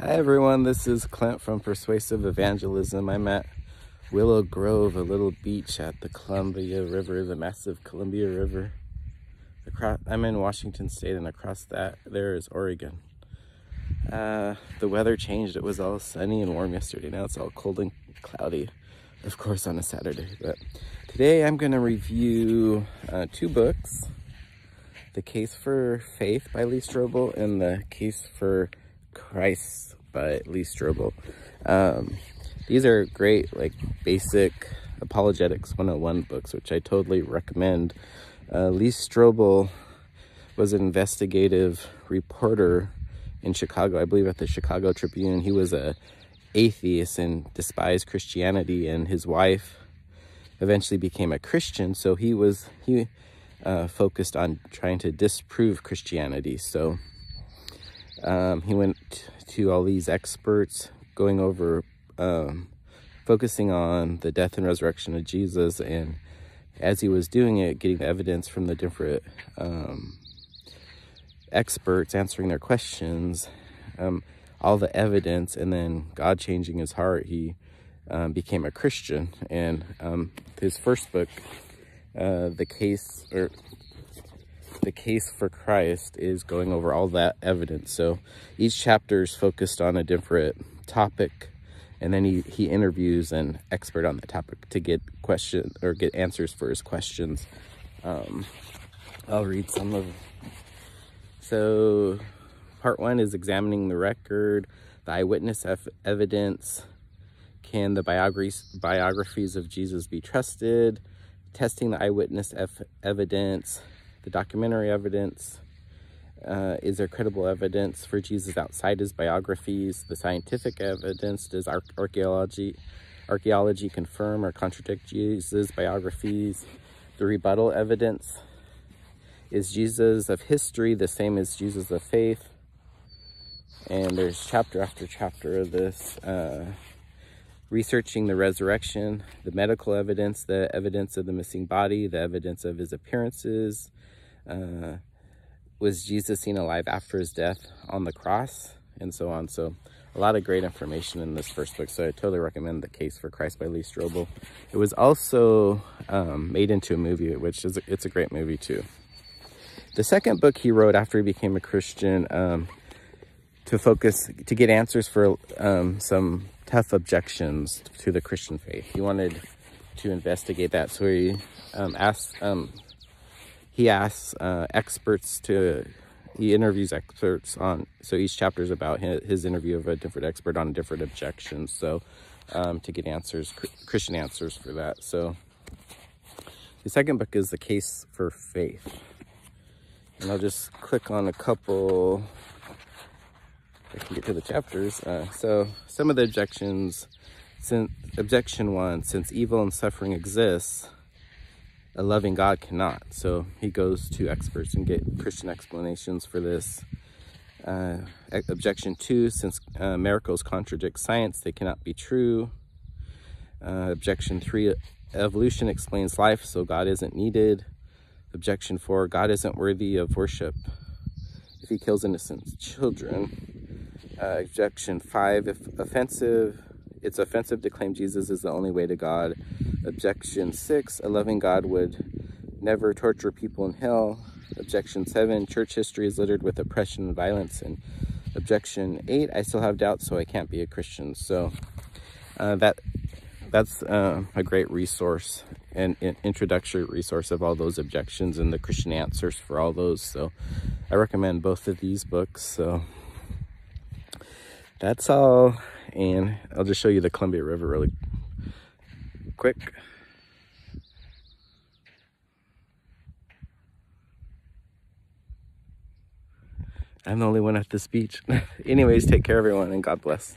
Hi everyone, this is Clint from Persuasive Evangelism. I'm at Willow Grove, a little beach at the Columbia River, the massive Columbia River. I'm in Washington State, and across that there is Oregon. The weather changed. It was all sunny and warm yesterday. Now it's all cold and cloudy, of course, on a Saturday. But today I'm going to review two books, The Case for Faith by Lee Strobel and The Case for Christ by Lee Strobel. These are great, like, basic apologetics 101 books, which I totally recommend. Lee Strobel was an investigative reporter in Chicago, I believe at the Chicago Tribune. He was a atheist and despised Christianity, and his wife eventually became a Christian, so he focused on trying to disprove Christianity. So he went to all these experts, going over, focusing on the death and resurrection of Jesus, and as he was doing it, getting the evidence from the different experts, answering their questions, all the evidence, and then God changing his heart, he became a Christian. And his first book, The Case for Christ, is going over all that evidence. So each chapter is focused on a different topic, and then he interviews an expert on that topic to get answers for his questions. I'll read some of them. So part one is examining the record, the eyewitness evidence. Can the biographies of Jesus be trusted? Testing the eyewitness evidence, the documentary evidence. Is there credible evidence for Jesus outside his biographies? The scientific evidence. Does archaeology confirm or contradict Jesus' biographies? The rebuttal evidence. Is Jesus of history the same as Jesus of faith? And there's chapter after chapter of this. Researching the resurrection, the medical evidence, the evidence of the missing body, the evidence of his appearances. Was Jesus seen alive after his death on the cross, and so on. So a lot of great information in this first book, so I totally recommend The Case for Christ by Lee Strobel. It was also made into a movie, which is it's a great movie too. The second book he wrote after he became a Christian, to get answers for some tough objections to the Christian faith. He wanted to investigate that, so he he interviews experts on, so each chapter is about his interview of a different expert on different objections, so to get Christian answers for that. So the second book is The Case for Faith, and I'll just click on a couple, I can get to the chapters. So some of the objections. Objection 1, since evil and suffering exists, a loving God cannot. So he goes to experts and get Christian explanations for this. Objection 2, since miracles contradict science, they cannot be true. Objection 3, evolution explains life, so God isn't needed. Objection 4, God isn't worthy of worship if he kills innocent children. Objection 5, it's offensive to claim Jesus is the only way to God. Objection 6, a loving God would never torture people in hell. Objection 7, church history is littered with oppression and violence. And objection 8, I still have doubts, so I can't be a Christian. So that's a great resource, and an introductory resource of all those objections and the Christian answers for all those. So I recommend both of these books. So that's all, and I'll just show you the Columbia River really quick. I'm the only one at this beach. Anyways, take care everyone, and God bless.